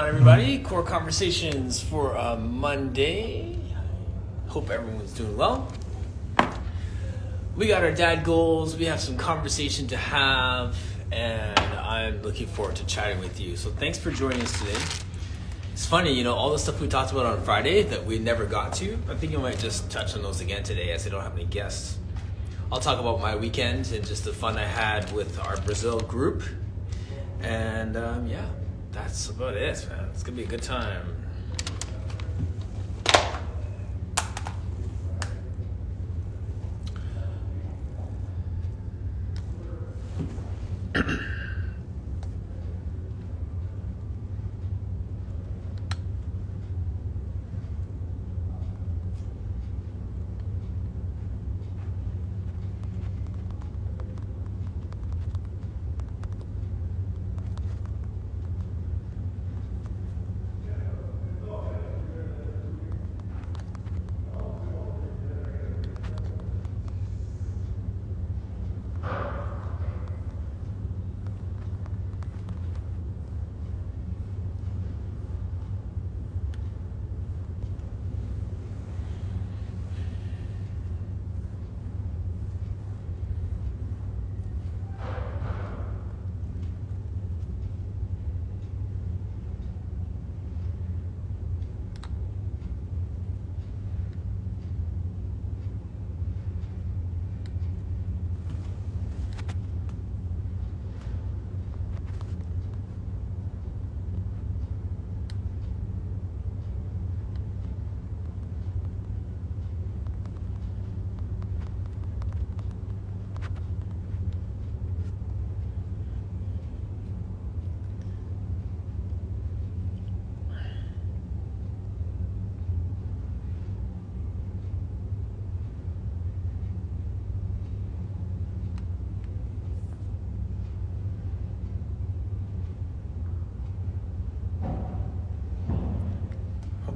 Everybody, core conversations for Monday. Hope everyone's doing well. We got our dad goals, we have some conversation to have, and I'm looking forward to chatting with you. So thanks for joining us today. It's funny, all the stuff we talked about on Friday that we never got to, I think I might just touch on those again today as I don't have any guests. I'll talk about my weekend and just the fun I had with our Brazil group. And that's about it, man. It's gonna be a good time.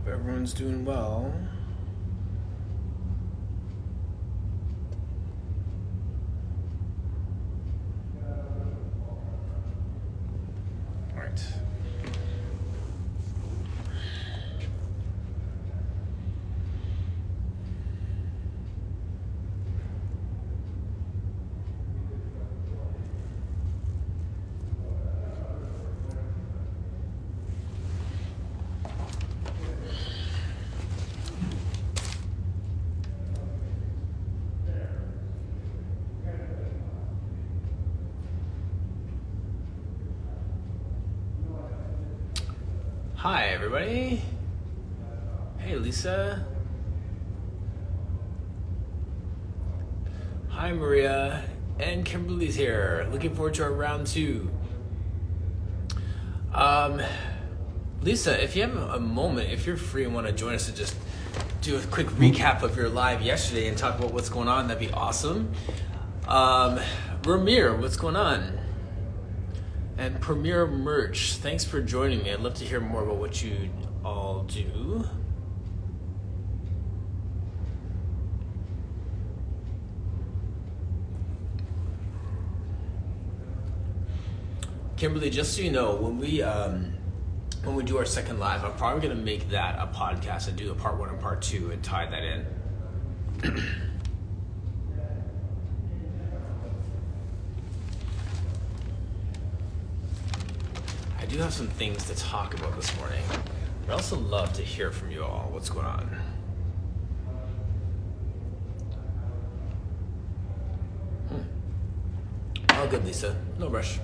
Everyone's doing well. All right. Hi, everybody. Hey, Lisa. Hi, Maria. And Kimberly's here. Looking forward to our round 2. Lisa, if you have a moment, if you're free and want to join us to just do a quick recap of your live yesterday and talk about what's going on, that'd be awesome. Ramir, what's going on? And Premier Merch, thanks for joining me. I'd love to hear more about what you all do. Kimberly, just so you know, when we do our second live, I'm probably gonna make that a podcast and do a part 1 and part 2 and tie that in. I do have some things to talk about this morning, but I also love to hear from you all. What's going on? All good, Lisa. No rush.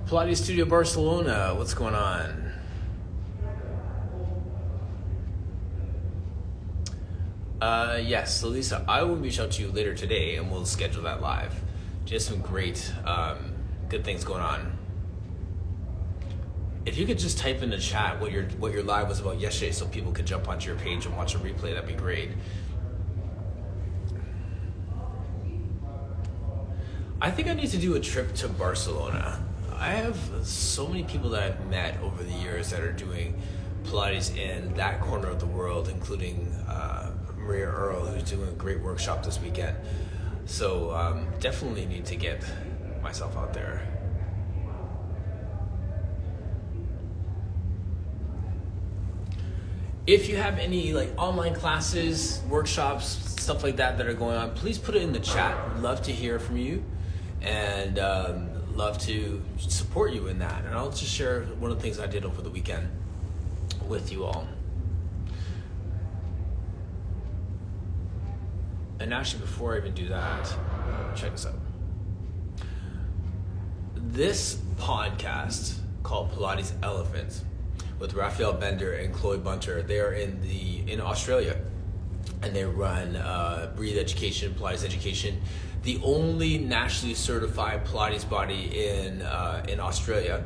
Pilates Studio Barcelona. What's going on? Yes. So Lisa, I will reach out to you later today, and we'll schedule that live. Just some great, good things going on. If you could just type in the chat what your live was about yesterday so people could jump onto your page and watch a replay, that'd be great. I think I need to do a trip to Barcelona. I have so many people that I've met over the years that are doing Pilates in that corner of the world, including Maria Earl, who's doing a great workshop this weekend. So definitely need to get myself out there. If you have any like online classes, workshops, stuff like that are going on, please put it in the chat. We'd love to hear from you, and love to support you in that. And I'll just share one of the things I did over the weekend with you all. And actually, before I even do that, check this out. This podcast called Pilates Elephant with Raphael Bender and Chloe Bunter, they are in Australia, and they run Breathe Education, Pilates Education, the only nationally certified Pilates body in Australia.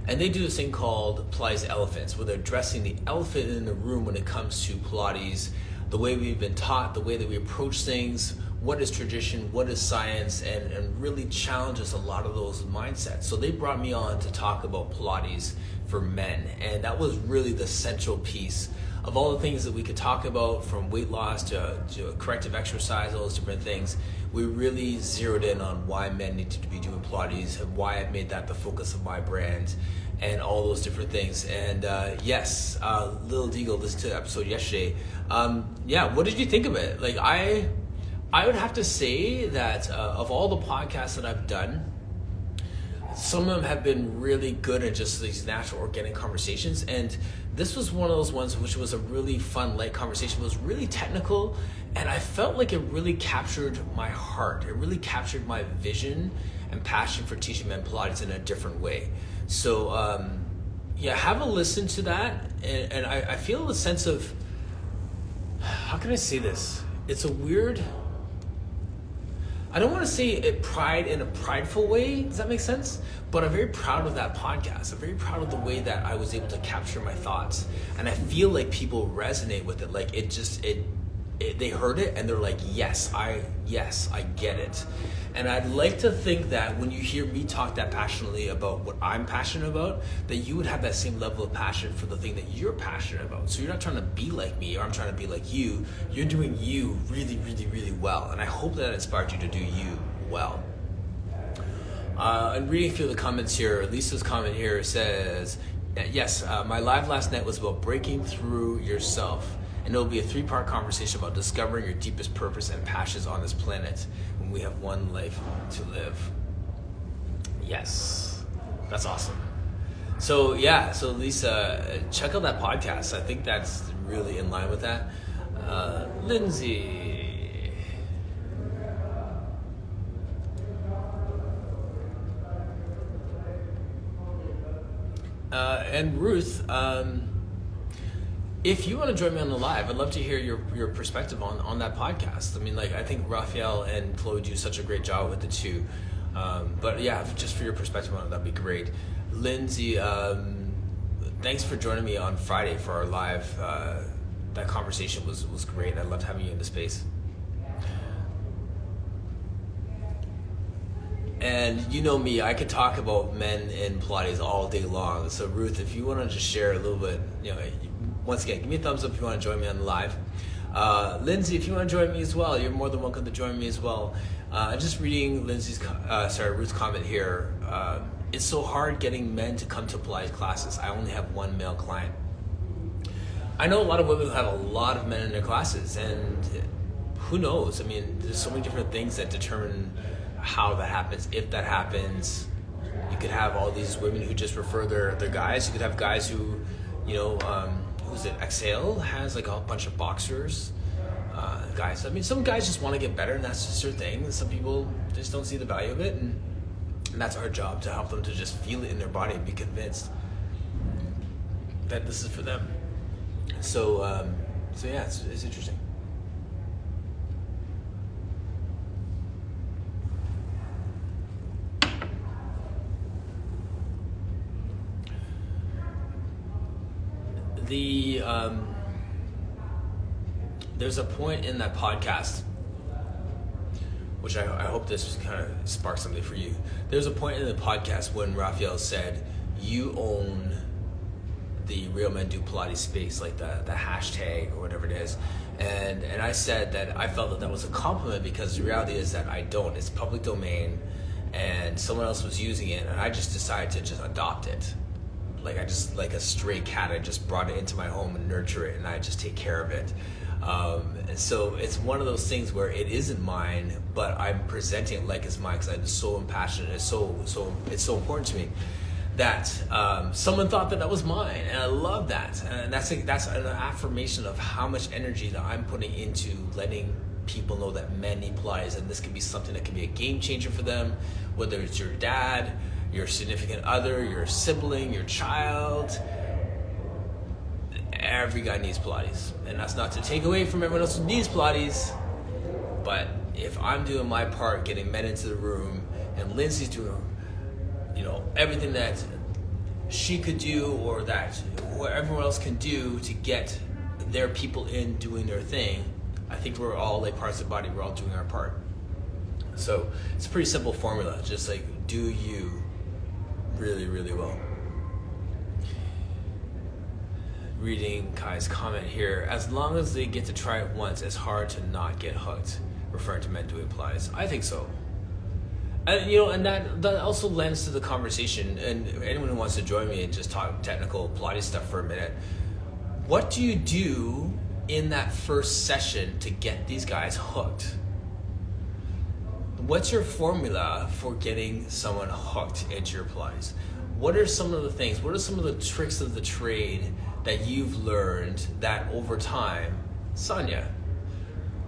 And they do this thing called Pilates Elephants, where they're addressing the elephant in the room when it comes to Pilates, the way we've been taught, the way that we approach things, what is tradition, what is science, and really challenges a lot of those mindsets. So they brought me on to talk about Pilates for men, and that was really the central piece of all the things that we could talk about, from weight loss to corrective exercise, all those different things. We really zeroed in on why men needed to be doing Pilates and why I made that the focus of my brand and all those different things. And yes, Lil Deagle listened to the episode yesterday. Yeah, what did you think of it? Like, I would have to say that of all the podcasts that I've done, some of them have been really good at just these natural organic conversations, and this was one of those ones which was a really fun, light conversation. It was really technical, and I felt like it really captured my heart. It really captured my vision and passion for teaching men Pilates in a different way. So yeah, have a listen to that, and I feel a sense of, how can I say this? It's a weird, I don't want to say it pride in a prideful way, does that make sense? But I'm very proud of that podcast. I'm very proud of the way that I was able to capture my thoughts. And I feel like people resonate with it. Like they heard it and they're like, yes, I get it. And I'd like to think that when you hear me talk that passionately about what I'm passionate about, that you would have that same level of passion for the thing that you're passionate about. So you're not trying to be like me, or I'm trying to be like you. You're doing you really, really, really well. And I hope that inspired you to do you well. And reading a few of the comments here, Lisa's comment here says, yes, my live last night was about breaking through yourself. And it'll be a 3-part conversation about discovering your deepest purpose and passions on this planet when we have one life to live. Yes, that's awesome. So yeah, so Lisa, check out that podcast. I think that's really in line with that. Lindsay. And Ruth, if you want to join me on the live, I'd love to hear your perspective on that podcast. I mean, like, I think Raphael and Chloe do such a great job with it too. But yeah, just for your perspective on it, that'd be great. Lindsay, thanks for joining me on Friday for our live. That conversation was great. I loved having you in the space. And you know me, I could talk about men in Pilates all day long. So Ruth, if you want to just share a little bit, once again, give me a thumbs up if you want to join me on the live. Lindsay, if you want to join me as well, you're more than welcome to join me as well. Just reading Ruth's comment here. It's so hard getting men to come to Pilates classes. I only have one male client. I know a lot of women who have a lot of men in their classes, and who knows? I mean, there's so many different things that determine how that happens, if that happens. You could have all these women who just refer their guys. You could have guys who, who's it? Exhale has like a bunch of boxers. Guys, I mean, some guys just want to get better, and that's just their thing. Some people just don't see the value of it, and that's our job, to help them to just feel it in their body and be convinced that this is for them. So yeah, it's interesting. There's a point in that podcast, which I hope this kind of sparks something for you. There's a point in the podcast when Raphael said, you own the Real Men Do Pilates space, like the hashtag or whatever it is. And I said that I felt that was a compliment, because the reality is that I don't. It's public domain, and someone else was using it, and I just decided to just adopt it. like I just, like a stray cat, I just brought it into my home and nurture it, and I just take care of it. And so it's one of those things where it isn't mine, but I'm presenting it like it's mine because I'm so impassioned. It's so important to me that someone thought that was mine, and I love that. And that's an affirmation of how much energy that I'm putting into letting people know that men need Pilates, and this can be something that can be a game changer for them, whether it's your dad, your significant other, your sibling, your child. Every guy needs Pilates, and that's not to take away from everyone else who needs Pilates, but if I'm doing my part getting men into the room, and Lindsay's doing, everything that she could do, or that everyone else can do to get their people in doing their thing, I think we're all like parts of the body, we're all doing our part. So it's a pretty simple formula, just like do you really, really well. Reading Kai's comment here, as long as they get to try it once, it's hard to not get hooked, referring to men doing Pilates. I think so. And and that also lends to the conversation, and anyone who wants to join me and just talk technical Pilates stuff for a minute, what do you do in that first session to get these guys hooked? What's your formula for getting someone hooked into your Pilates? What are some of the things, what are some of the tricks of the trade that you've learned that over time, Sonia,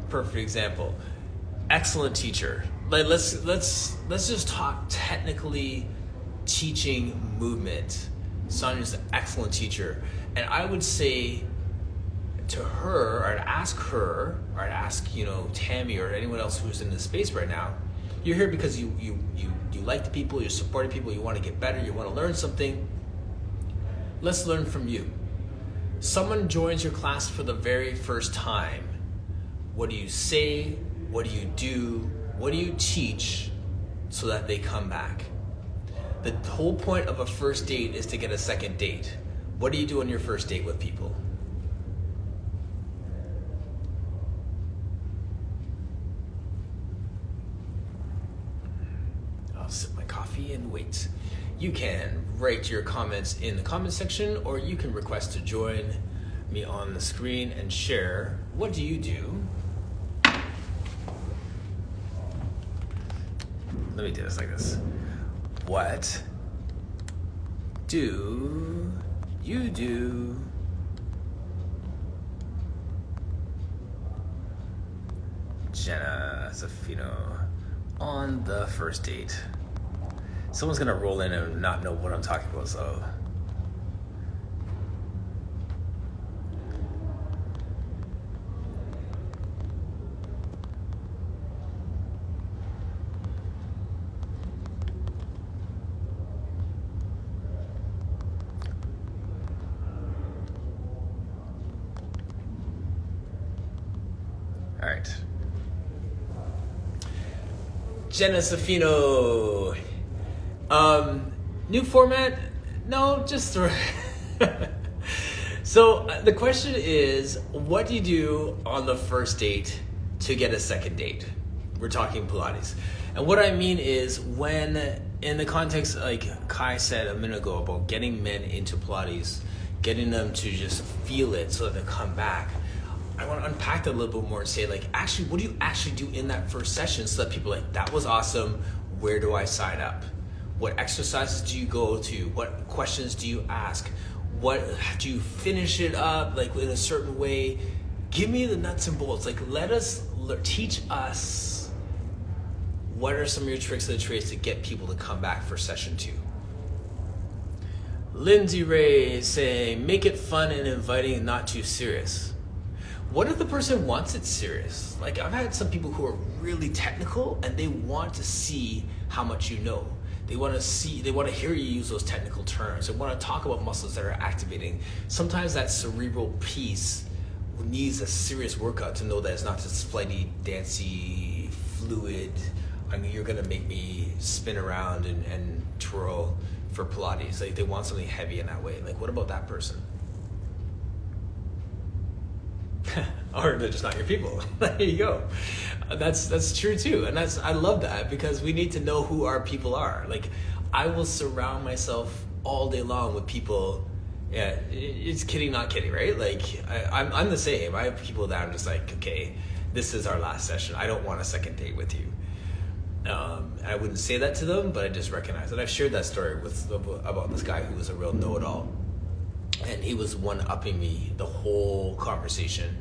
perfect example, excellent teacher. Like let's just talk technically teaching movement. Sonia's an excellent teacher, and I would say to her, or I'd ask her, or I'd ask Tammy or anyone else who's in this space right now, you're here because you like the people, you're supporting people, you want to get better, you want to learn something. Let's learn from you. Someone joins your class for the very first time. What do you say? What do you do? What do you teach so that they come back? The whole point of a first date is to get a second date. What do you do on your first date with people? I'll sip my coffee and wait. You can write your comments in the comment section, or you can request to join me on the screen and share. What do you do? Let me do this like this. What do you do Jenna Zaffino on the first date? Someone's gonna roll in and not know what I'm talking about, so. All right. Jenna Zaffino. New format? No, just So the question is, what do you do on the first date to get a second date? We're talking Pilates. And what I mean is, when in the context, like Kai said a minute ago, about getting men into Pilates, getting them to just feel it so that they come back, I want to unpack that a little bit more and say, like, actually, what do you actually do in that first session so that people are like, that was awesome, where do I sign up? What exercises do you go to? What questions do you ask? What do you finish it up like in a certain way? Give me the nuts and bolts. Like, teach us what are some of your tricks of the trades to get people to come back for session 2. Lindsay Ray saying, make it fun and inviting and not too serious. What if the person wants it serious? Like, I've had some people who are really technical and they want to see how much you know. They want to hear you use those technical terms. They want to talk about muscles that are activating. Sometimes that cerebral piece needs a serious workout to know that it's not just flighty, dancy, fluid. I mean, you're going to make me spin around and twirl for Pilates. Like, they want something heavy in that way. Like, what about that person? Or they're just not your people. There you go. That's true too, and I love that, because we need to know who our people are. Like, I will surround myself all day long with people. Yeah, it's kidding, not kidding, right? Like, I'm the same. I have people that I'm just like, okay, this is our last session. I don't want a second date with you. I wouldn't say that to them, but I just recognize it. I've shared that story about this guy who was a real know-it-all. And he was one-upping me the whole conversation.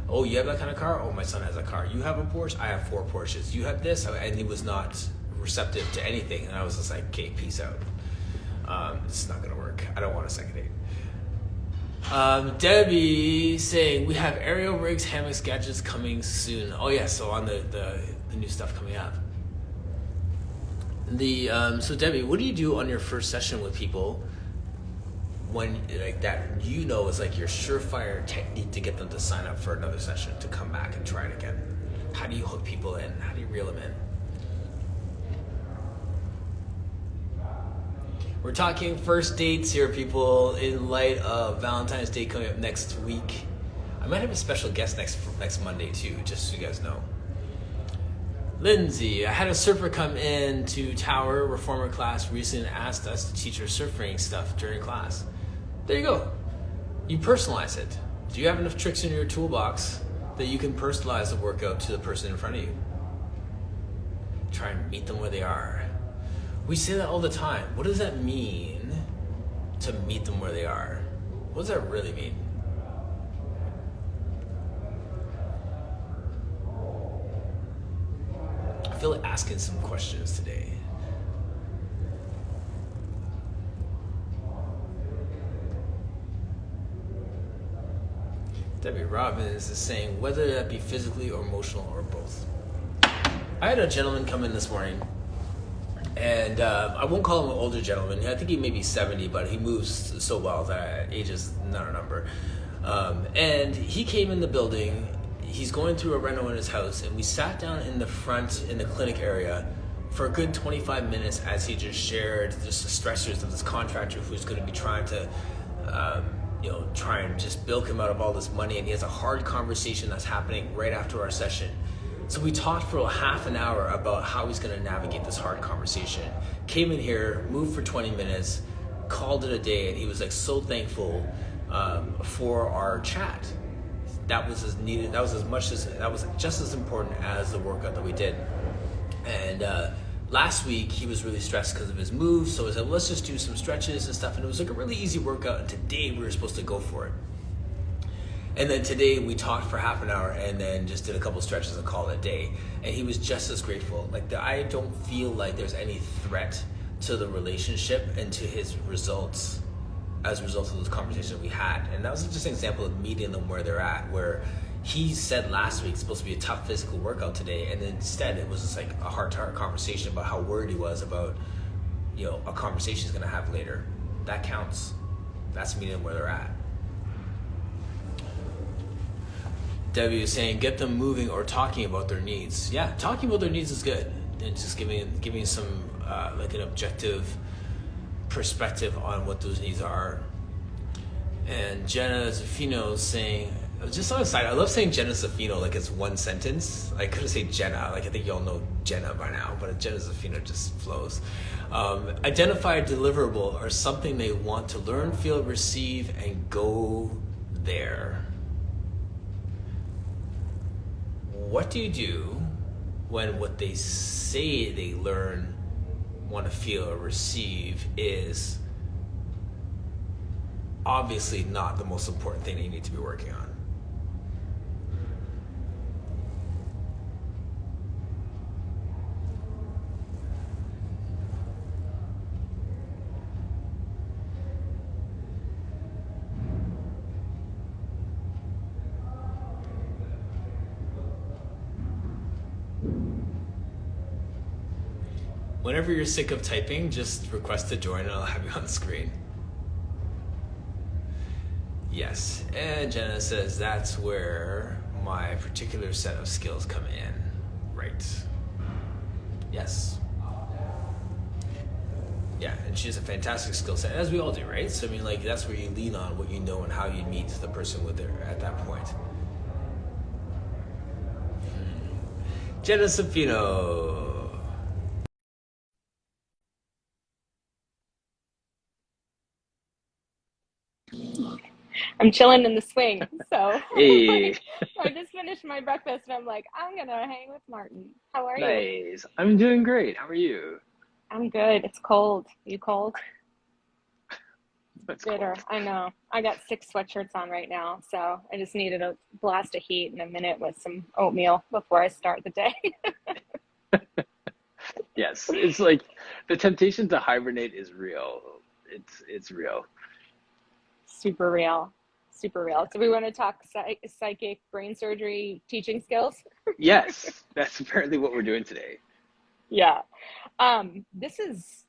Oh, you have that kind of car? Oh, my son has a car. You have a Porsche? I have 4 Porsches. You have this? And he was not receptive to anything. And I was just like, okay, peace out. It's not going to work. I don't want a second date. Debbie saying, we have aerial rigs, hammocks, gadgets coming soon. Oh, yeah, so on the new stuff coming up. So Debbie, what do you do on your first session with people when like that is like your surefire technique to get them to sign up for another session, to come back and try it again? How do you hook people in? How do you reel them in? We're talking first dates here, people, in light of Valentine's Day coming up next week. I might have a special guest next Monday too, just so you guys know. Lindsay, I had a surfer come in to Tower Reformer class recently and asked us to teach her surfing stuff during class. There you go. You personalize it. Do you have enough tricks in your toolbox that you can personalize the workout to the person in front of you? Try and meet them where they are. We say that all the time. What does that mean, to meet them where they are? What does that really mean? I feel like asking some questions today. Debbie Robbins is saying, whether that be physically or emotional or both. I had a gentleman come in this morning, and I won't call him an older gentleman. I think he may be 70, but he moves so well that age is not a number. And he came in the building. He's going through a reno in his house, and we sat down in the front in the clinic area for a good 25 minutes as he just shared just the stressors of this contractor who's going to be trying to try and just bilk him out of all this money. And he has a hard conversation that's happening right after our session. So we talked for a half an hour about how he's going to navigate this hard conversation. Came in here, moved for 20 minutes, called it a day, and he was like so thankful for our chat. That was as needed. That was just as important as the workout that we did. And last week he was really stressed because of his move, so I said, let's just do some stretches and stuff. And it was like a really easy workout. And today we were supposed to go for it. And then today we talked for half an hour and then just did a couple stretches and called it a day. And he was just as grateful. I don't feel like there's any threat to the relationship and to his results as a result of those conversations we had. And that was just an example of meeting them where they're at, where he said last week it's supposed to be a tough physical workout today, and instead it was just like a heart-to-heart conversation about how worried he was about a conversation he's going to have later. That counts. That's meeting them where they're at. Debbie is saying, get them moving or talking about their needs. Yeah, talking about their needs is good. And just giving some an objective perspective on what those needs are. And Jenna Zaffino is saying, just on the side, I love saying Jenna Zaffino like it's one sentence. I could have said Jenna, I think y'all know Jenna by now, but Jenna Zaffino just flows. Identify a deliverable or something they want to learn, feel, receive, and go there. What do you do when what they say they learn, want to feel, or receive is obviously not the most important thing that you need to be working on? Whenever you're sick of typing, just request to join and I'll have you on the screen. Yes, and Jenna says that's where my particular set of skills come in. Right. Yes. Yeah, and she has a fantastic skill set, as we all do, right? So that's where you lean on what you know and how you meet the person with her at that point. Jenna Zaffino. I'm chilling in the swing. So Hey, like, I just finished my breakfast and I'm like, I'm gonna hang with Martin. How are you? nice. I'm doing great. How are you? I'm good. It's cold. You cold? It's cold. Bitter. I know. I got 6 sweatshirts on right now, so I just needed a blast of heat in a minute with some oatmeal before I start the day. Yes, it's like the temptation to hibernate is real. It's real. Super real. Super real. Yeah. So we want to talk psychic brain surgery teaching skills. Yes, that's apparently what we're doing today. Yeah. This is,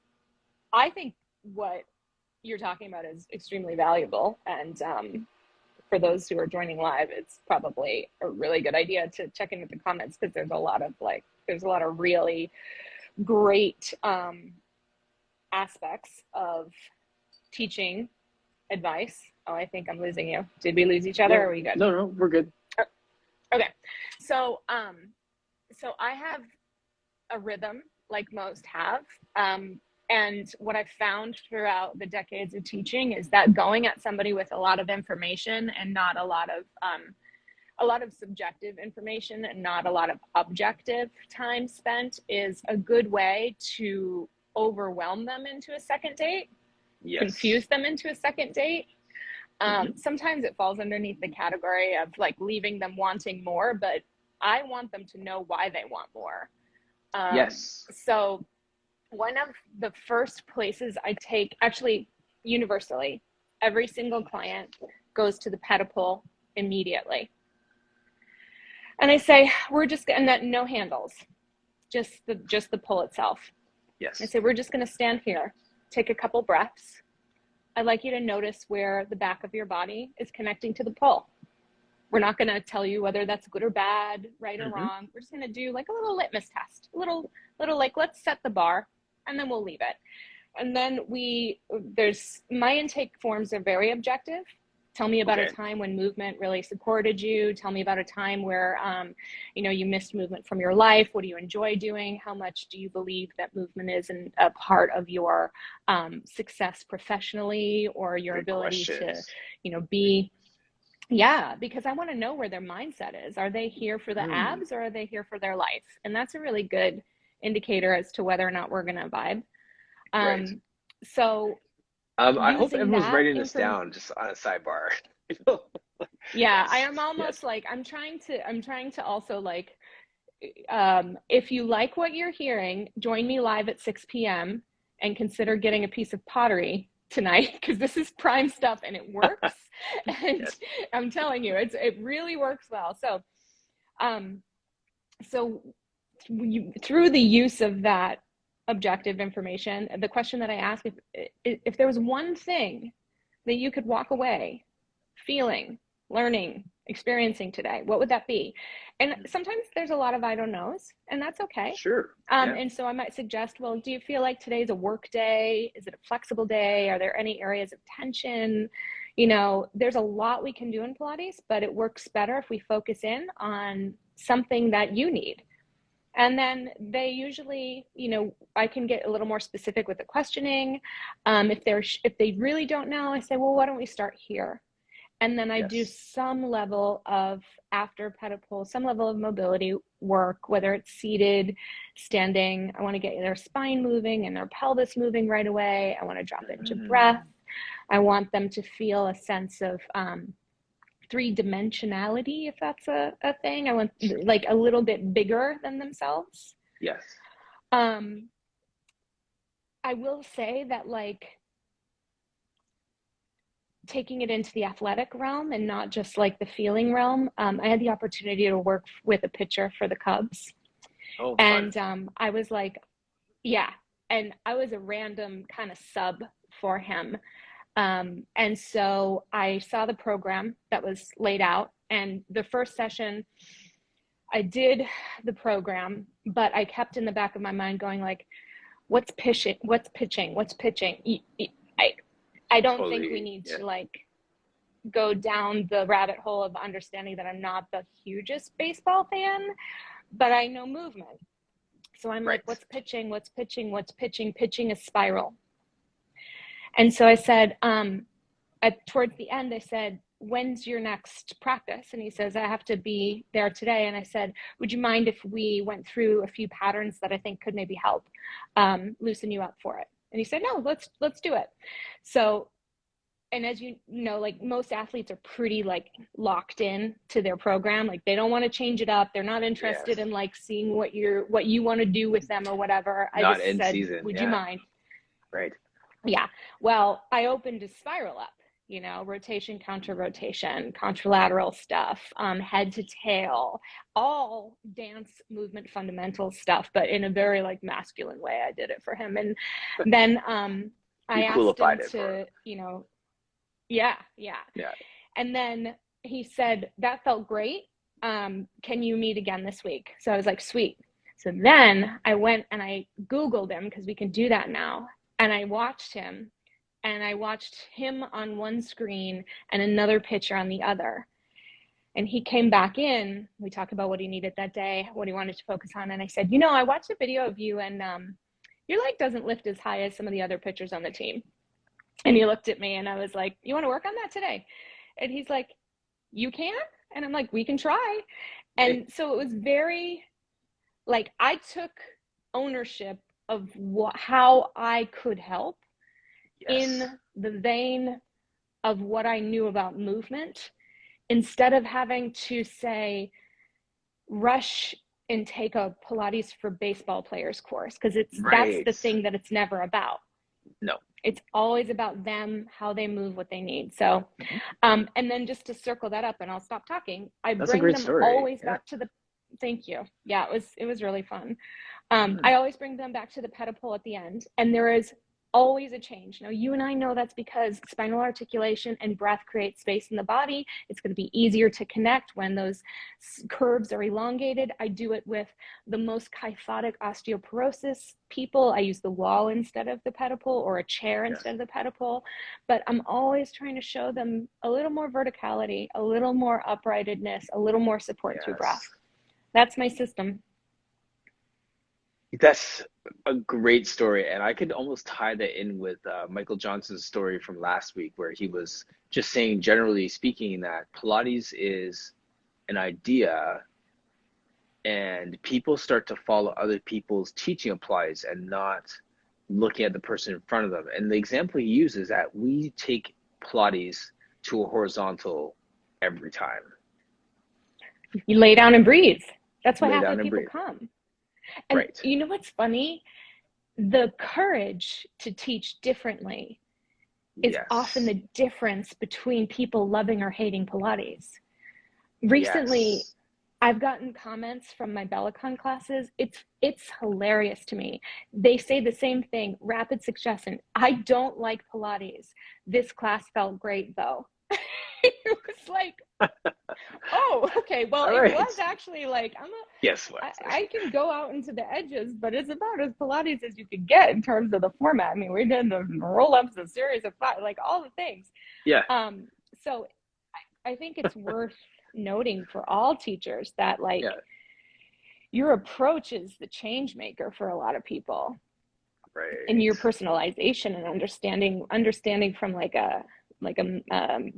I think, what you're talking about is extremely valuable. And for those who are joining live, it's probably a really good idea to check in with the comments because there's a lot of really great aspects of teaching advice. Oh, I think I'm losing you. Did we lose each other? Or No, are we good? no, no, we're good. Okay. So, so I have a rhythm like most have. And what I've found throughout the decades of teaching is that going at somebody with a lot of information and not a lot of subjective information and not a lot of objective time spent is a good way to overwhelm them into a second date, Yes. confuse them into a second date. Hmm. Sometimes it falls underneath the category of like leaving them wanting more, but I want them to know why they want more. Yes. So one of the first places I take, actually universally, every single client goes to the pedipole immediately. And I say, we're just getting that, no handles, just the pull itself. I Yes. say, we're just going to stand here, take a couple breaths. I'd like you to notice where the back of your body is connecting to the pull. We're not going to tell you whether that's good or bad, right or Hmm. wrong. We're just going to do like a little litmus test, little like, let's set the bar and then we'll leave it. And then my intake forms are very objective. Tell me about a Okay. time when movement really supported you. Tell me about a time where, you missed movement from your life. What do you enjoy doing? How much do you believe that movement is a part of your success professionally or your Good ability to, questions. be. Yeah, because I want to know where their mindset is. Are they here for the Mm, abs or are they here for their life? And that's a really good indicator as to whether or not we're going to vibe. right. Um, so I hope using everyone's that writing this inform down just on a sidebar. yeah, I Yes. am Yes. almost like I'm trying to also like if you like what you're hearing, join me live at 6 p.m. and consider getting a piece of pottery tonight because this is prime stuff and it works. And Yes. I'm telling you, it really works well. Um, so through the use of that objective information, the question that I ask, if there was one thing that you could walk away feeling, learning, experiencing today, what would that be? And Mhm. sometimes there's a lot of I don't knows, and that's okay. Sure. Yeah. And so I might suggest, well, do you feel like today's a work day? Is it a flexible day? Are there any areas of tension? There's a lot we can do in Pilates, but it works better if we focus in on something that you need. And then they usually, I can get a little more specific with the questioning. If they really don't know, I say, well, why don't we start here? And then I do Yes. some level of after pedipole, some level of mobility work, whether it's seated, standing. I want to get their spine moving and their pelvis moving right away. I want to drop into breath. Mm, I want them to feel a sense of three dimensionality, if that's a thing. I want like a little bit bigger than themselves. yes. Um, I will say that like taking it into the athletic realm and not just like the feeling realm. I had the opportunity to work with a pitcher for the Cubs, Oh, fun. and I was like, yeah, and I was a random kind of sub for him. And so I saw the program that was laid out, and the first session I did the program, but I kept in the back of my mind going like, what's pitching? What's pitching? What's pitching? I, I don't think we Totally. need Yeah. to like go down the rabbit hole of understanding that I'm not the hugest baseball fan, but I know movement. So I'm like, Right. what's pitching? What's pitching? What's pitching? Pitching is spiral. And so I said, towards the end, I said, when's your next practice? And he says, I have to be there today. And I said, would you mind if we went through a few patterns that I think could maybe help loosen you up for it? And he said, no, let's do it. So, and as you know, like most athletes are pretty like locked in to their program. Like they don't want to change it up. They're not interested Yes. in like seeing what you want to do with them or whatever. I Not just in said, season. would you Yeah. mind? Right. Yeah. Well, I opened a spiral up, rotation, counter rotation, contralateral stuff, head to tail, all dance movement fundamental stuff, but in a very like masculine way. I did it for him. And then I You asked him coolified it for to, him. yeah. Yeah. And then he said, that felt great. Can you meet again this week? So I was like, sweet. So then I went and I Googled him because we can do that now. And I watched him on one screen and another picture on the other. And he came back in. We talked about what he needed that day, what he wanted to focus on. And I said, I watched a video of you and your leg doesn't lift as high as some of the other pitchers on the team. And he looked at me and I was like, you want to work on that today? And he's like, you can? And I'm like, we can try. And so it was very like, I took ownership of how I could help in the vein of what I knew about movement, instead of having to say, rush and take a Pilates for baseball players course, because that's the thing that it's never about. No. It's always about them, how they move, what they need. So, and then just to circle that up, and I'll stop talking. That's a great story. Always back to the. Thank you. Yeah, it was really fun. I always bring them back to the pedipole at the end, and there is always a change. Now, you and I know that's because spinal articulation and breath create space in the body. It's going to be easier to connect when those curves are elongated. I do it with the most kyphotic osteoporosis people. I use the wall instead of the pedipole, or a chair instead of the pedipole. But I'm always trying to show them a little more verticality, a little more uprightedness, a little more support through breath. That's my system. That's a great story, and I could almost tie that in with Michael Johnson's story from last week, where he was just saying, generally speaking, that Pilates is an idea, and people start to follow other people's teaching of Pilates and not looking at the person in front of them. And the example he uses is that we take Pilates to a horizontal every time. You lay down and breathe. That's why half the people come. And you know what's funny? The courage to teach differently is often the difference between people loving or hating Pilates. Recently, I've gotten comments from my Bellicon classes. It's hilarious to me. They say the same thing, rapid suggestion. I don't like Pilates. This class felt great though. It was like, oh, okay. Well, it was actually like, I can go out into the edges, but it's about as Pilates as you could get in terms of the format. I mean, we did the roll-ups, a series of five, like all the things. Yeah. So I think it's worth noting for all teachers that like your approach is the change maker for a lot of people. Right. And your personalization and understanding from like a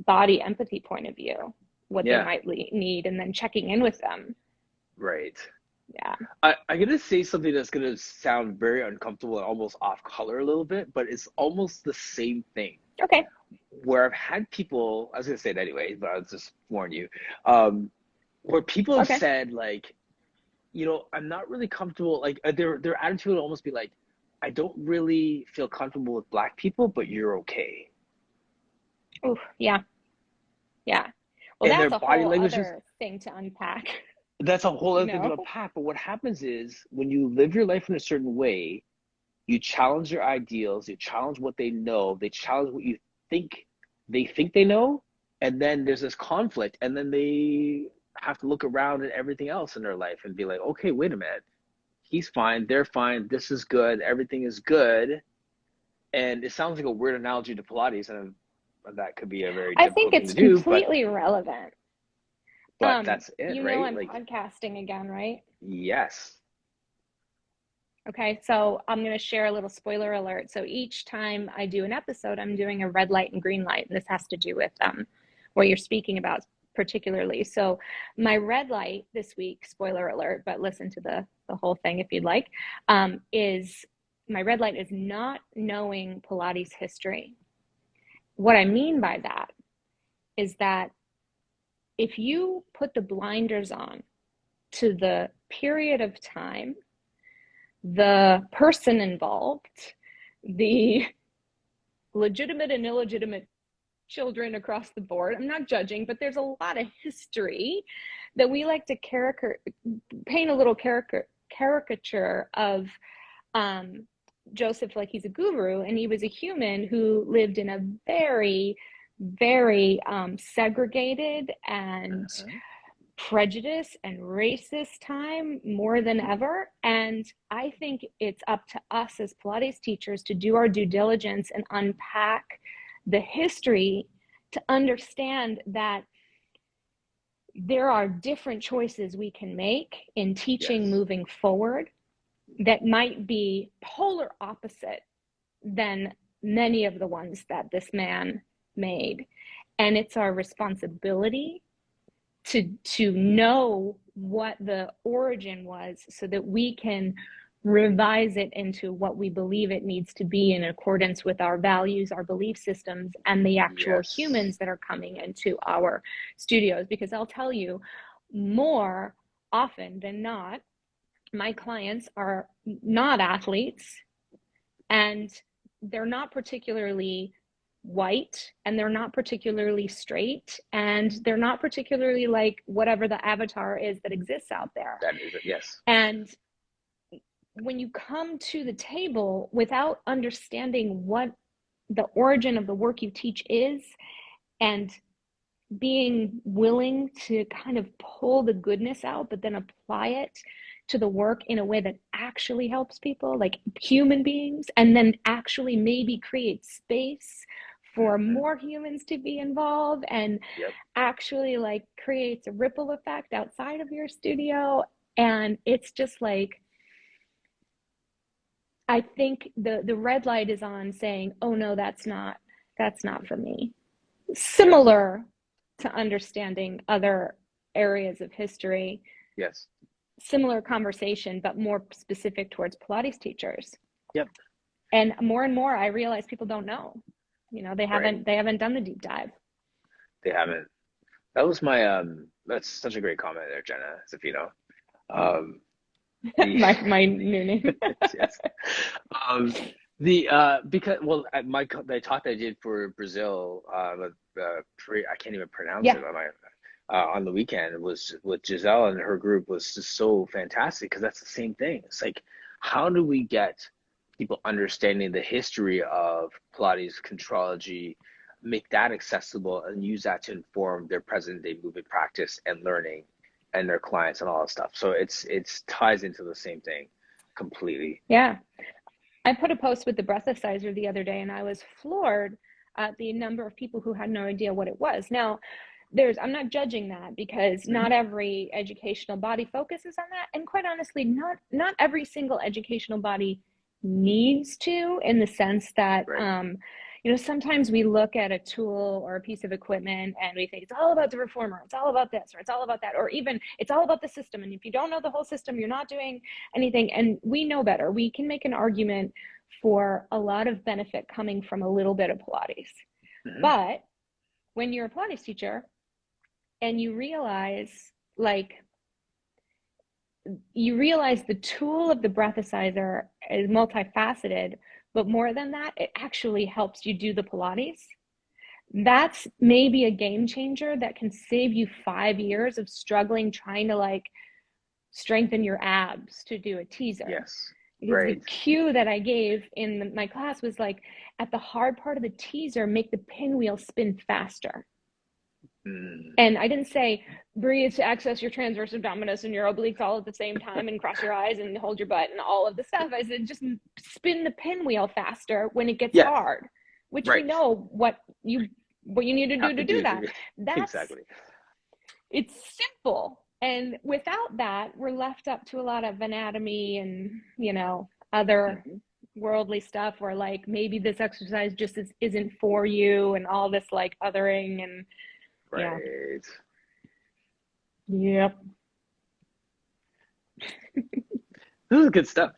body empathy point of view, what they might need, and then checking in with them. Right. Yeah. I'm going to say something that's going to sound very uncomfortable and almost off color a little bit, but it's almost the same thing. Okay. Where I've had people, I was going to say it anyway, but I'll just warn you, where people have said like, I'm not really comfortable, like their attitude would almost be like, I don't really feel comfortable with Black people, but you're okay. Oh, yeah. Yeah. Well, and that's their a body whole language other thing to unpack. That's a whole other thing to unpack. But what happens is when you live your life in a certain way, you challenge your ideals, you challenge what they know, they challenge what you think they know, and then there's this conflict, and then they have to look around at everything else in their life and be like, okay, wait a minute. He's fine, they're fine, this is good, everything is good. And it sounds like a weird analogy to Pilates, and that could be a very difficult thing to do. I think it's completely irrelevant. But that's it, right? I'm podcasting again, right? Yes. Okay, so I'm going to share a little spoiler alert. So each time I do an episode, I'm doing a red light and green light, and this has to do what you're speaking about particularly. So my red light this week, spoiler alert, but listen to the whole thing if you'd like, is my red light is not knowing Pilates history. What I mean by that is that if you put the blinders on to the period of time, the person involved, the legitimate and illegitimate children across the board, I'm not judging, but there's a lot of history that we like to paint a little caricature of Joseph like he's a guru, and he was a human who lived in a very, very segregated and prejudice and racist time more than ever. And I think it's up to us as Pilates teachers to do our due diligence and unpack the history to understand that there are different choices we can make in teaching moving forward that might be polar opposite than many of the ones that this man made. And it's our responsibility to know what the origin was so that we can revise it into what we believe it needs to be in accordance with our values, our belief systems, and the actual humans that are coming into our studios. Because I'll tell you, more often than not, my clients are not athletes, and they're not particularly white, and they're not particularly straight, and they're not particularly like whatever the avatar is that exists out there. That is it, yes. And when you come to the table without understanding what the origin of the work you teach is, and being willing to kind of pull the goodness out, but then apply it to the work in a way that actually helps people, like human beings, and then actually maybe create space for more humans to be involved, and actually like creates a ripple effect outside of your studio. And it's just like, I think the red light is on saying, oh no, that's not for me. Similar to understanding other areas of history. Yes. Similar conversation, but more specific towards Pilates teachers. Yep. And more I realize people don't know. You know, they haven't done the deep dive. They haven't. That was my that's such a great comment there, Jenna, if you know. my new name. Yes. Because the talk that I did for Brazil, I can't even pronounce it. On the weekend was with Giselle and her group was just so fantastic, because that's the same thing. It's like, how do we get people understanding the history of Pilates, contrology, make that accessible, and use that to inform their present day movement practice and learning and their clients and all that stuff. So it's ties into the same thing completely. Yeah. I put a post with the breathalyzer the other day, and I was floored at the number of people who had no idea what it was. Now, I'm not judging that, because not every educational body focuses on that. And quite honestly, not every single educational body needs to, in the sense that, you know, sometimes we look at a tool or a piece of equipment and we think it's all about the reformer, it's all about this, or it's all about that, or even it's all about the system. And if you don't know the whole system, you're not doing anything. And we know better. We can make an argument for a lot of benefit coming from a little bit of Pilates. But when you're a Pilates teacher and you realize the tool of the breathalyzer is multifaceted, but more than that, it actually helps you do the Pilates. That's maybe a game changer that can save you 5 years of struggling trying to like strengthen your abs to do a teaser. Yes. Because the cue that I gave in my class was like, at the hard part of the teaser, make the pinwheel spin faster. And I didn't say breathe to access your transverse abdominis and your obliques all at the same time and cross your eyes and hold your butt and all of the stuff. I said just spin the pinwheel faster when it gets hard, which we know what you need to do that. That's exactly. It's simple. And without that, we're left up to a lot of anatomy and, you know, other worldly stuff where like maybe this exercise just isn't for you, and all this like othering. And Yeah. Right. Yep. This is good stuff.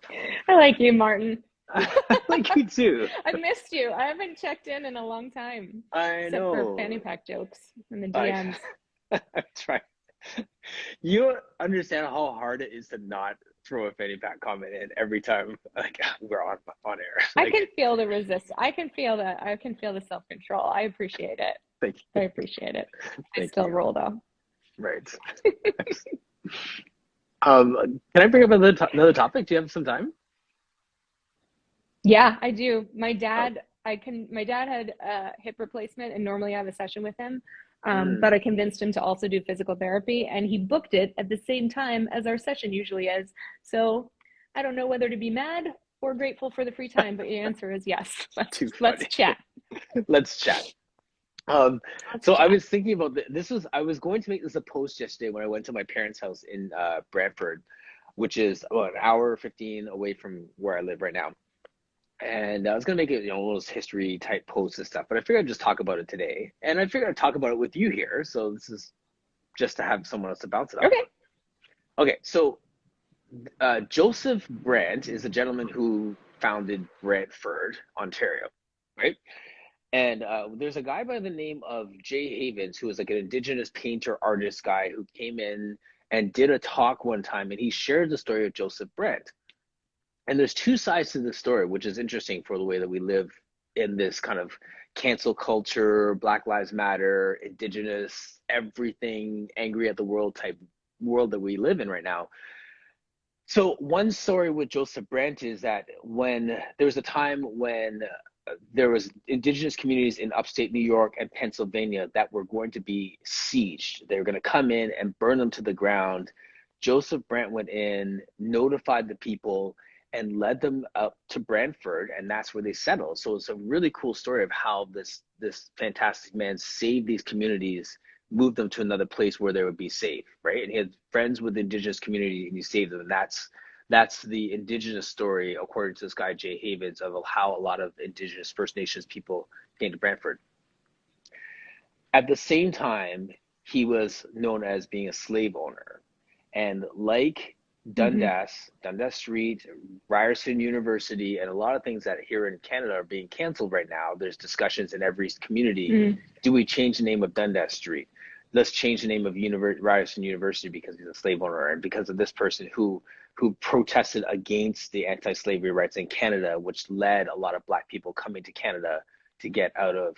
I like you, Martin. I like you too. I missed you. I haven't checked in a long time, I except for know. fanny pack jokes in the I DMs. That's right. You don't understand how hard it is to not throw a fanny pack comment in every time like we're on air. I Like, can feel the resist. I can feel that. I can feel the self-control. I appreciate it. thank I you. appreciate it. I Thank still you. roll though. Right. Can I bring up another topic? Do you have some time? Yeah, I do. My Oh. dad, my dad had a hip replacement and normally I have a session with him. Mm. But I convinced him to also do physical therapy and he booked it at the same time as our session usually is. So I don't know whether to be mad or grateful for the free time, but the answer is yes. Too Let's funny. chat. Let's chat. Let's So I chat. was thinking about I was going to make this a post yesterday when I went to my parents' house in Brantford, which is about an hour 15 away from where I live right now. And I was gonna make it, one of those history type posts and stuff, but I figured I'd just talk about it today. And I figured I'd talk about it with you here. So this is just to have someone else to bounce it off Okay. of. Okay, so Joseph Brant is a gentleman who founded Brantford, Ontario, right? And there's a guy by the name of Jay Havens, who is like an indigenous painter artist guy who came in and did a talk one time, and he shared the story of Joseph Brant. And there's two sides to the story, which is interesting for the way that we live in this kind of cancel culture, Black Lives Matter, indigenous, everything, angry at the world type world that we live in right now. So one story with Joseph Brant is that when there was a time when there was indigenous communities in upstate New York and Pennsylvania that were going to be sieged. They were going to come in and burn them to the ground. Joseph Brant went in, notified the people, and led them up to Brantford, and that's where they settled. So it's a really cool story of how this fantastic man saved these communities, moved them to another place where they would be safe, right? And he had friends with the indigenous community, and he saved them. And that's the indigenous story, according to this guy Jay Havens, of how a lot of indigenous First Nations people came to Brantford. At the same time, he was known as being a slave owner, and like Dundas Street, Ryerson University, and a lot of things that here in Canada are being canceled right now. There's discussions in every community. Do we change the name of Dundas Street? Let's change the name of Ryerson University because he's a slave owner and because of this person who protested against the anti-slavery rights in Canada, which led a lot of Black people coming to Canada to get out of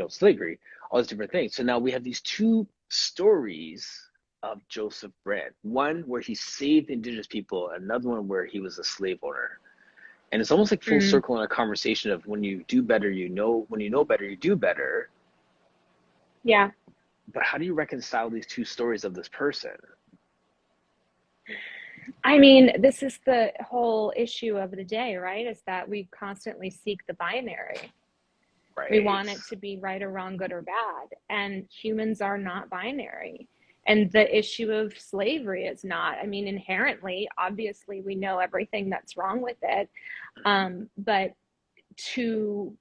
slavery, all these different things. So now we have these two stories of Joseph Brant, one where he saved indigenous people, another one where he was a slave owner. And it's almost like full circle in a conversation of when you do better, when you know better, you do better. Yeah. But how do you reconcile these two stories of this person? I mean, this is the whole issue of the day, right? Is that we constantly seek the binary. Right. We want it to be right or wrong, good or bad. And humans are not binary. And the issue of slavery is not. I mean, inherently, obviously, we know everything that's wrong with it. But to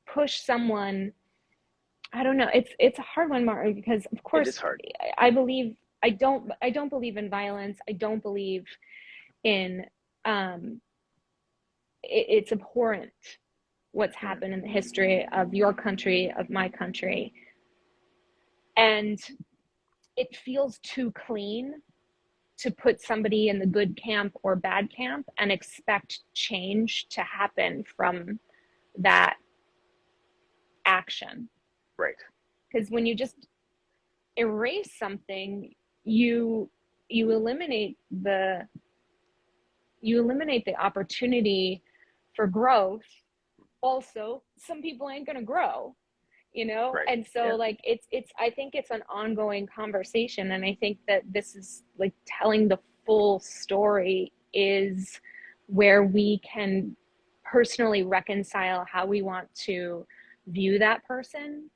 push someone, I don't know. It's a hard one, Martin, because of course, it is hard. I don't believe in violence. I don't believe in. It's abhorrent what's happened in the history of your country, of my country, and it feels too clean to put somebody in the good camp or bad camp and expect change to happen from that action. Right. Because when you just erase something, you eliminate the opportunity for growth. Also, some people ain't gonna grow. Right. And so it's I think it's an ongoing conversation, and I think that this is like telling the full story is where we can personally reconcile how we want to view that person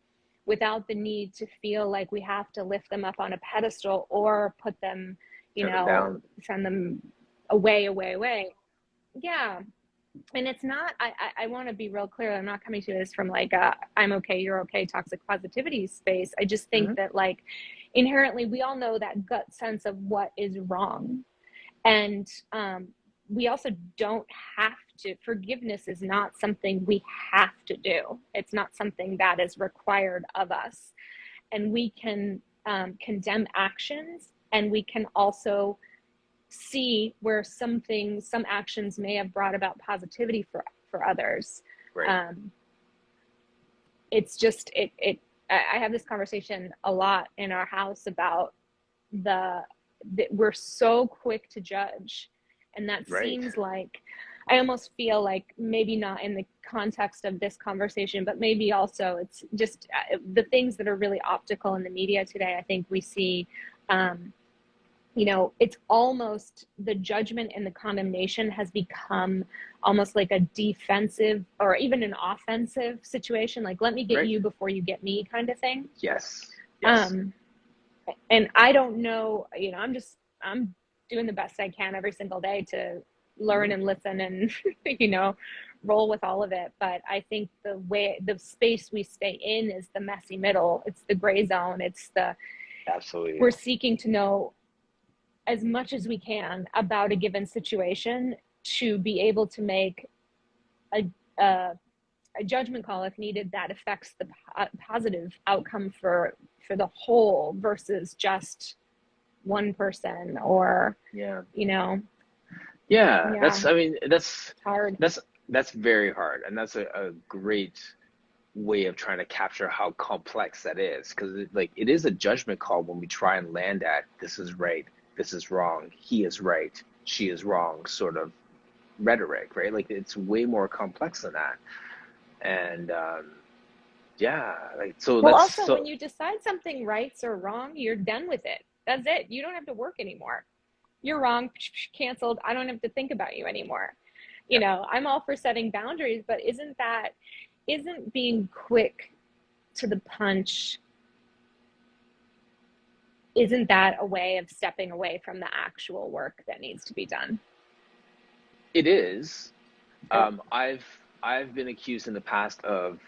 without the need to feel like we have to lift them up on a pedestal or put them, send them away. Yeah. and it's not, I want to be real clear. I'm not coming to this from like I'm okay, you're okay, toxic positivity space. I just think that like inherently we all know that gut sense of what is wrong. And we also don't have to, forgiveness is not something we have to do. It's not something that is required of us. And we can condemn actions, and we can also see where some actions may have brought about positivity for others. Right. It's just, I have this conversation a lot in our house about we're so quick to judge. And that seems like, I almost feel like maybe not in the context of this conversation, but maybe also it's just the things that are really optical in the media today. I think we see, you know, it's almost the judgment and the condemnation has become almost like a defensive or even an offensive situation. Like, let me get you before you get me kind of thing. Yes. And I don't know, you know, I'm doing the best I can every single day to learn and listen and, you know, roll with all of it. But I think the space we stay in is the messy middle. It's the gray zone. It's Absolutely. We're seeking to know as much as we can about a given situation to be able to make a judgment call if needed that affects the positive outcome for the whole versus just one person or, you know. That's, I mean, that's hard. That's very hard. And that's a great way of trying to capture how complex that is. Because it is a judgment call when we try and land at this is right, this is wrong, he is right, she is wrong sort of rhetoric, right? Like, it's way more complex than that. And when you decide something right's or wrong, you're done with it. That's it. You don't have to work anymore. You're wrong, canceled. I don't have to think about you anymore. You know, I'm all for setting boundaries, but isn't being quick to the punch, isn't that a way of stepping away from the actual work that needs to be done? It is. I've been accused in the past of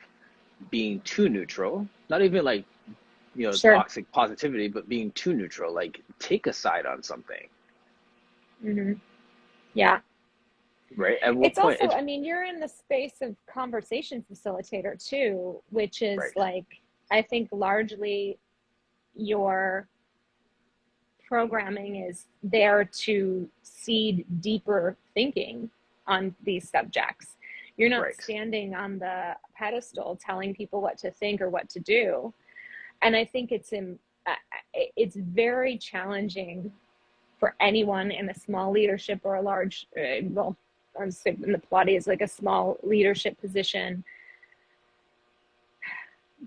being too neutral, not even like, you know, toxic positivity, but being too neutral, like take a side on something. Yeah. Right. At what it's point? Also, I mean, you're in the space of conversation facilitator too, which is like, I think largely your programming is there to seed deeper thinking on these subjects. You're not standing on the pedestal telling people what to think or what to do. And I think it's very challenging for anyone in a small leadership or a large, well, I'm saying in the Pilates is like a small leadership position,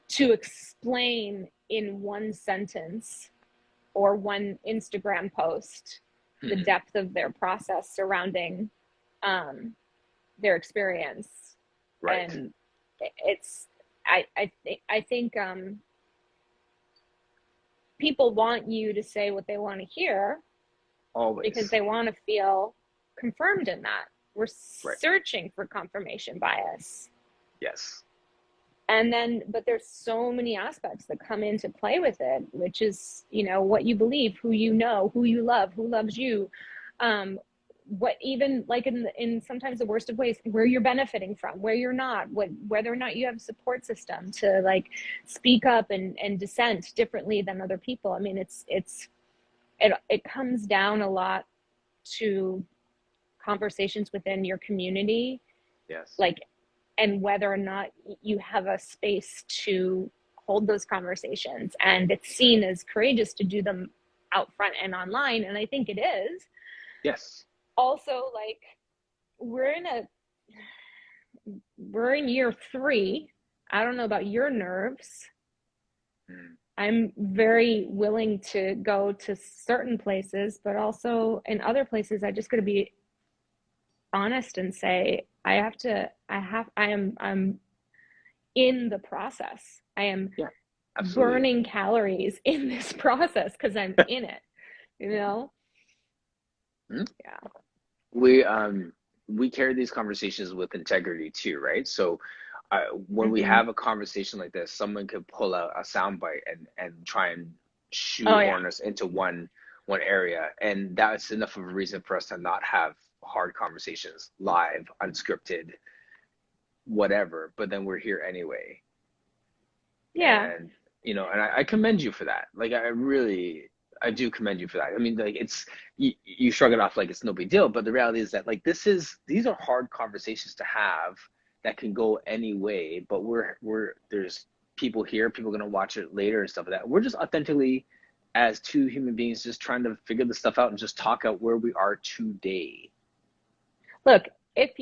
to explain in one sentence or one Instagram post the depth of their process surrounding their experience. And it's, I think people want you to say what they want to hear. Always. Because they want to feel confirmed in that. We're searching for confirmation bias. Yes. And then, but there's so many aspects that come into play with it, which is, you know, what you believe, who you know, who you love, who loves you, what even like in sometimes the worst of ways, where you're benefiting from, where you're not, whether or not you have a support system to like speak up and dissent differently than other people. I mean, it comes down a lot to conversations within your community. Yes. Like, and whether or not you have a space to hold those conversations. And it's seen as courageous to do them out front and online. And I think it is. Yes. Also, like, we're in year 3. I don't know about your nerves. I'm very willing to go to certain places, but also in other places, I just got to be honest and say, I'm in the process. I am burning calories in this process because I'm in it, you know? Yeah. we carry these conversations with integrity too, right? So when we Mm-hmm. have a conversation like this, someone could pull out a soundbite and try and Oh yeah. shoehorn us into one area, and that's enough of a reason for us to not have hard conversations, live, unscripted, whatever. But then we're here anyway, Yeah. and and I commend you for that. Like I do commend you for that. I mean, like you shrug it off like it's no big deal, but the reality is that like these are hard conversations to have that can go any way. But there's people here, people are gonna watch it later and stuff like that. We're just authentically as two human beings just trying to figure this stuff out and just talk out where we are today. Look, if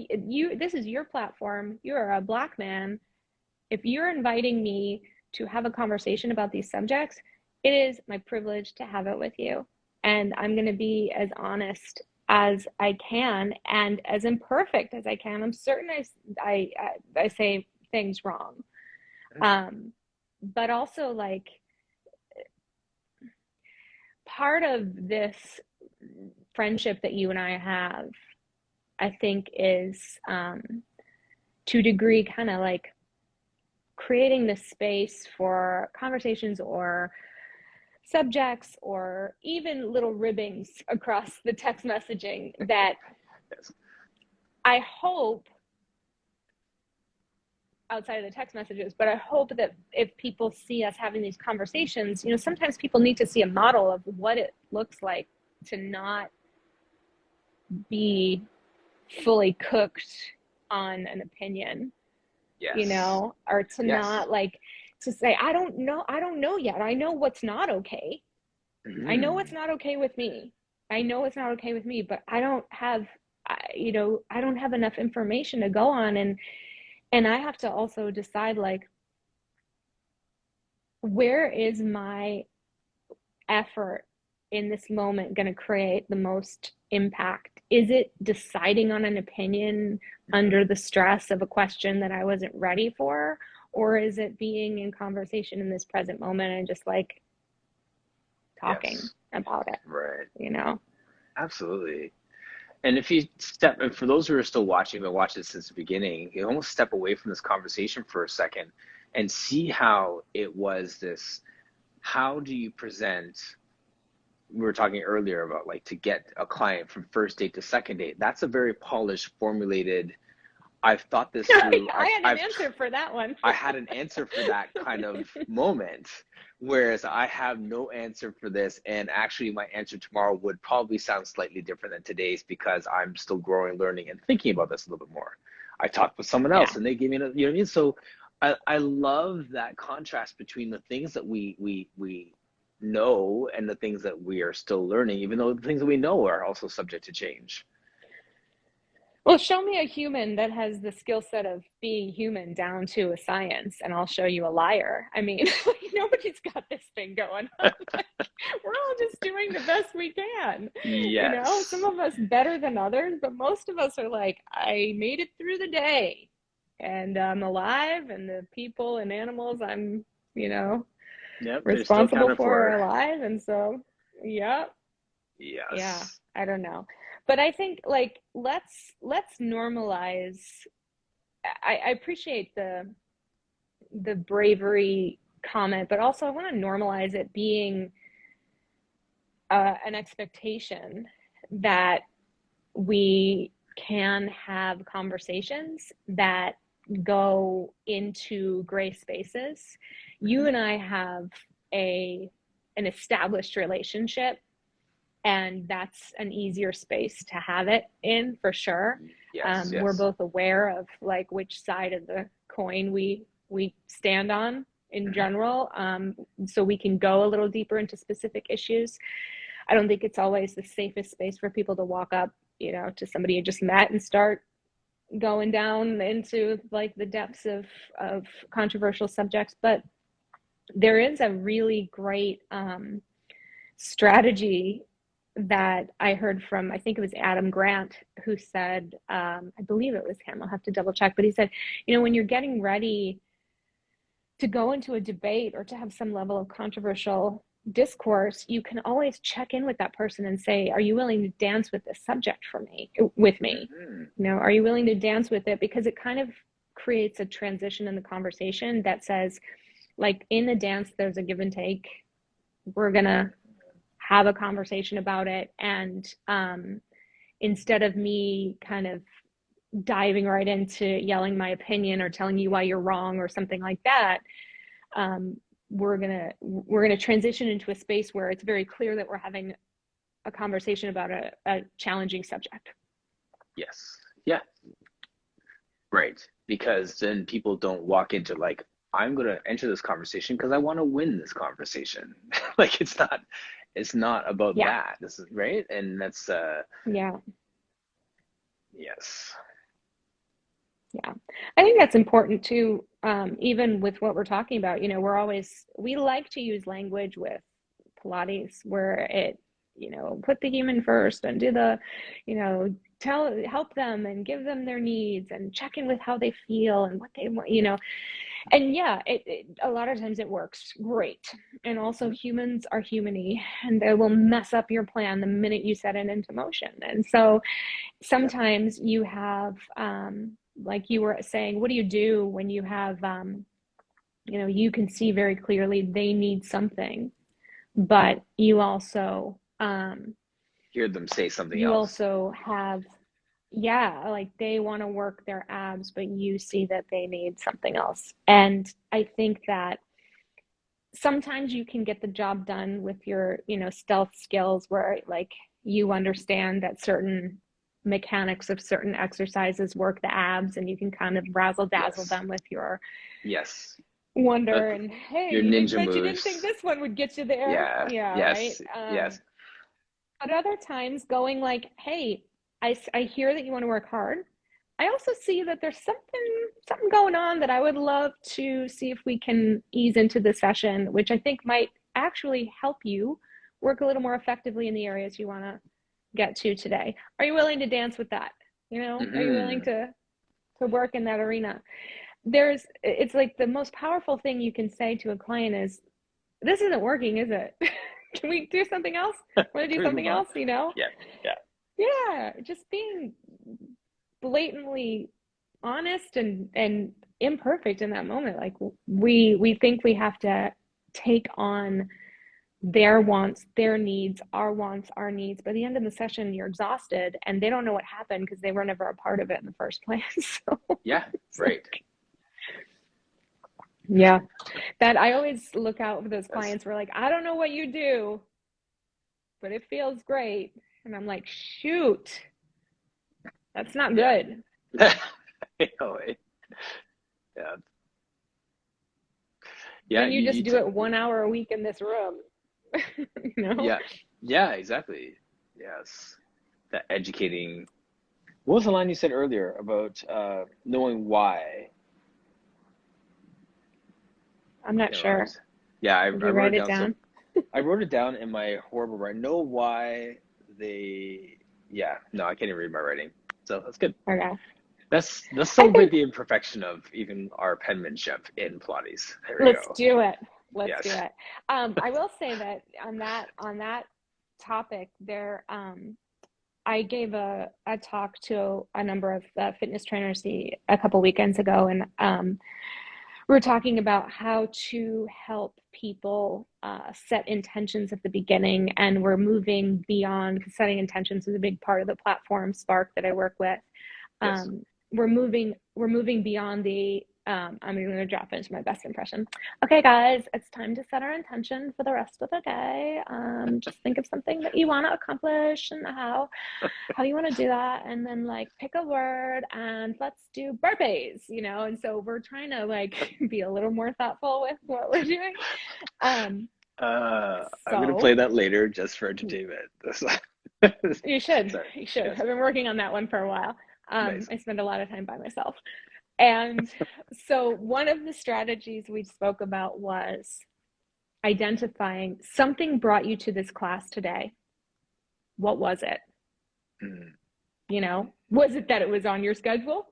this is your platform, you are a Black man. If you're inviting me to have a conversation about these subjects, it is my privilege to have it with you. And I'm going to be as honest as I can and as imperfect as I can. I'm certain I say things wrong. But also, like, part of this friendship that you and I have, I think, is to a degree kind of like creating this space for conversations or subjects or even little ribbings across the text messaging that Yes. I hope, outside of the text messages, but I hope that if people see us having these conversations, sometimes people need to see a model of what it looks like to not be fully cooked on an opinion. Yes. Or to Yes. not like to say, I don't know yet. I know what's not okay. I know it's not okay with me. I know it's not okay with me, but I don't have enough information to go on, and I have to also decide, like, where is my effort in this moment going to create the most impact? Is it deciding on an opinion under the stress of a question that I wasn't ready for? Or is it being in conversation in this present moment and just like talking about it? Right. Absolutely. And if you and for those who are still watching, but watched it since the beginning, you almost step away from this conversation for a second and see how it was how do you present, we were talking earlier about like to get a client from first date to second date. That's a very polished, formulated, I've thought this through. I had an answer for that one. I had an answer for that kind of moment, whereas I have no answer for this. And actually, my answer tomorrow would probably sound slightly different than today's because I'm still growing, learning, and thinking about this a little bit more. I talked with someone else and they gave me, you know what I mean? So I love that contrast between the things that we know and the things that we are still learning, even though the things that we know are also subject to change. Well, show me a human that has the skill set of being human down to a science, and I'll show you a liar. I mean, nobody's got this thing going on. We're all just doing the best we can. Yes. Some of us better than others, but most of us are like, I made it through the day, and I'm alive, and the people and animals I'm, responsible for are alive, and so, Yes. Yeah, I don't know. But I think, like, let's normalize. I appreciate the bravery comment, but also I want to normalize it being an expectation that we can have conversations that go into gray spaces. You and I have an established relationship, and that's an easier space to have it in, for sure. Yes. We're both aware of like which side of the coin we stand on in general, so we can go a little deeper into specific issues. I don't think it's always the safest space for people to walk up, to somebody you just met and start going down into like the depths of controversial subjects. But there is a really great strategy that I heard from, I think it was Adam Grant, who said, I believe it was him, I'll have to double check, but he said, when you're getting ready to go into a debate or to have some level of controversial discourse, you can always check in with that person and say, are you willing to dance with this subject with me? Mm-hmm. You know, are you willing to dance with it? Because it kind of creates a transition in the conversation that says, like, in the dance, there's a give and take. We're going to have a conversation about it. And instead of me kind of diving right into yelling my opinion or telling you why you're wrong or something like that, we're gonna transition into a space where it's very clear that we're having a conversation about a challenging subject. Yes. Yeah. Right. Because then people don't walk into like, I'm gonna enter this conversation because I want to win this conversation. Like it's not about Yeah. that. This is right. And that's Yeah. yes. Yeah. I think that's important too, even with what we're talking about. You know, we like to use language with Pilates where it, you know, put the human first and do the, you know, help them and give them their needs and check in with how they feel and what they want, you know. And yeah, a lot of times it works great. And also humans are humany and they will mess up your plan the minute you set it into motion. And so sometimes you have, like you were saying, what do you do when you have, you know, you can see very clearly they need something, but you also, Hear them say something you else. also have, yeah, like they want to work their abs, but you see that they need something else. And I think that sometimes you can get the job done with your, you know, stealth skills where like you understand that certain mechanics of certain exercises work the abs and you can kind of razzle dazzle them with your Yes. wonder and hey, Your you didn't ninja bet you didn't moves. think this one would get you there. Yeah. Yeah, right. Yes. Yes. But other times going like, hey, I hear that you want to work hard. I also see that there's something going on that I would love to see if we can ease into the session, which I think might actually help you work a little more effectively in the areas you want to get to today. Are you willing to dance with that? You know, are you willing to work in that arena? It's like the most powerful thing you can say to a client is, this isn't working, is it? Can we do something else? Want to do something else, you know? Yeah. Yeah. Yeah, just being blatantly honest and imperfect in that moment. Like we think we have to take on their wants, their needs, our needs. By the end of the session, you're exhausted and they don't know what happened because they were never a part of it in the first place. So Yeah. Right. yeah, that I always look out for those clients who are like, I don't know what you do, but it feels great. And I'm like, shoot, that's not good. Yeah. Yeah. Then you just do it 1 hour a week in this room. You know? Yeah. Yeah, exactly. Yes. That educating. What was the line you said earlier about knowing why? I'm not sure. Yeah, I Did you wrote write it it down? So I wrote it down in my horrible writing. Know why they. Yeah, no, I can't even read my writing. So that's good. Okay. Let's celebrate the imperfection of even our penmanship in Pilates. There we go. Let's do it. Let's do it. I will say that on that topic, there, I gave a talk to a number of fitness trainers a couple weekends ago, and we were talking about how to help people set intentions at the beginning, and we're moving beyond, because setting intentions is a big part of the platform Spark that I work with. Yes. We're moving beyond the I'm going to drop into my best impression. Okay, guys, it's time to set our intention for the rest of the day. Just think of something that you want to accomplish and how you want to do that, and then like pick a word and let's do burpees, you know. And so we're trying to like be a little more thoughtful with what we're doing. I'm gonna play that later just for entertainment. You should. Sorry. You should. Yes. I've been working on that one for a while. Nice. I spend a lot of time by myself. And so one of the strategies we spoke about was identifying something brought you to this class today. What was it? You know, was it that it was on your schedule?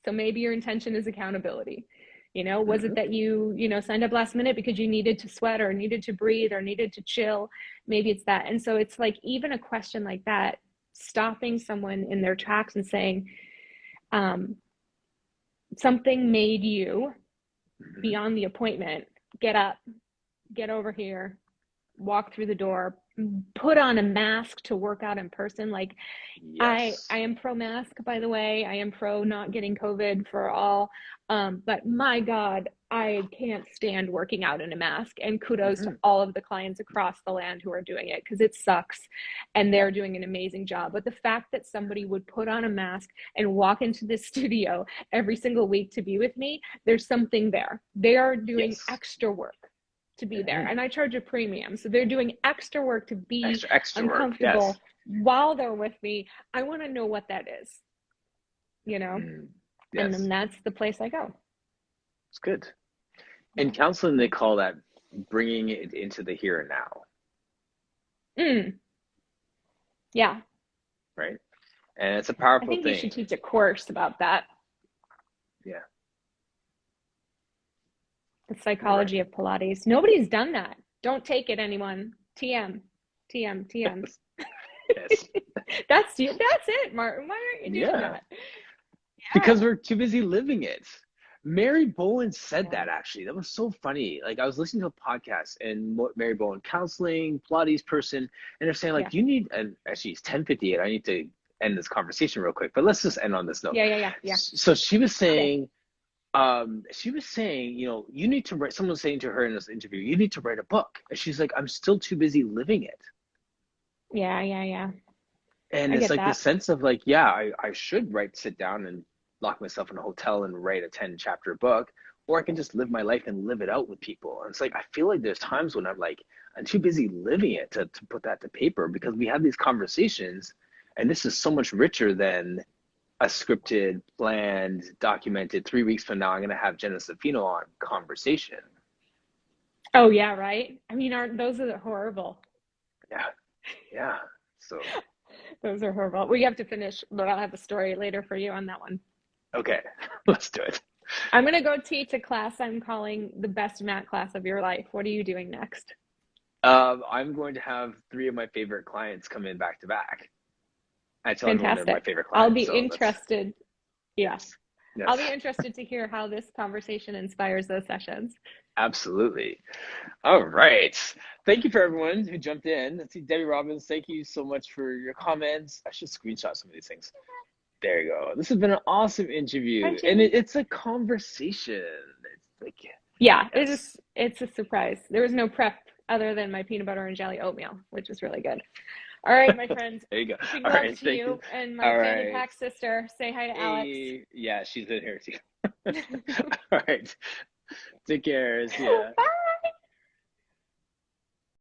So maybe your intention is accountability. You know, was it that you know, signed up last minute because you needed to sweat or needed to breathe or needed to chill? Maybe it's that. And so it's like, even a question like that, stopping someone in their tracks and saying, something made you be on the appointment, get up, get over here, walk through the door, put on a mask to work out in person. Like, Yes. I am pro mask, by the way. I am pro not getting COVID for all. But my God, I can't stand working out in a mask. And kudos to all of the clients across the land who are doing it, because it sucks and they're doing an amazing job. But the fact that somebody would put on a mask and walk into this studio every single week to be with me, there's something there. They are doing extra work to be there, and I charge a premium, so they're doing extra work to be extra uncomfortable work, while they're with me. I want to know what that is, you know. And then that's the place I go. It's good. In counseling, they call that bringing it into the here and now. Yeah. Right. And it's a powerful thing. I think you should teach a course about that. Yeah. The psychology of Pilates. Nobody's done that. Don't take it, anyone. TM. Yes. That's it, Martin. Why aren't you doing that? Yeah. Because we're too busy living it. Mary Bowen said that, actually. That was so funny. Like, I was listening to a podcast, and Mary Bowen, counseling, Pilates person, and they're saying, like, you need, and actually it's 10:58. I need to end this conversation real quick, but let's just end on this note. Yeah. So she was saying, you know, you need to write, someone was saying to her in this interview, you need to write a book. And she's like, I'm still too busy living it. Yeah. And it's like the sense of like, I should sit down and lock myself in a hotel and write a 10-chapter book, or I can just live my life and live it out with people. And it's like, I feel like there's times when I'm like, I'm too busy living it to put that to paper, because we have these conversations, and this is so much richer than a scripted, planned, documented 3 weeks from now, I'm going to have Jenna Safino on conversation. Oh yeah. Right. I mean, aren't those are horrible? Yeah. So those are horrible. We have to finish, but I'll have a story later for you on that one. Okay, let's do it. I'm going to go teach a class I'm calling the best mat class of your life. What are you doing next? I'm going to have 3 of my favorite clients come in back to back. I tell everyone they're my favorite clients. I'll be interested. Yes. I'll be interested to hear how this conversation inspires those sessions. Absolutely. All right. Thank you for everyone who jumped in. Let's see, Debbie Robbins, thank you so much for your comments. I should screenshot some of these things. There you go. This has been an awesome interview, and it's a conversation. It's like, it's a surprise. There was no prep other than my peanut butter and jelly oatmeal, which is really good. All right, my friends. There you go. Big love to you and my fanny pack sister. Say hi to Alex. Yeah, she's in here too. All right. Take care. See ya. Bye.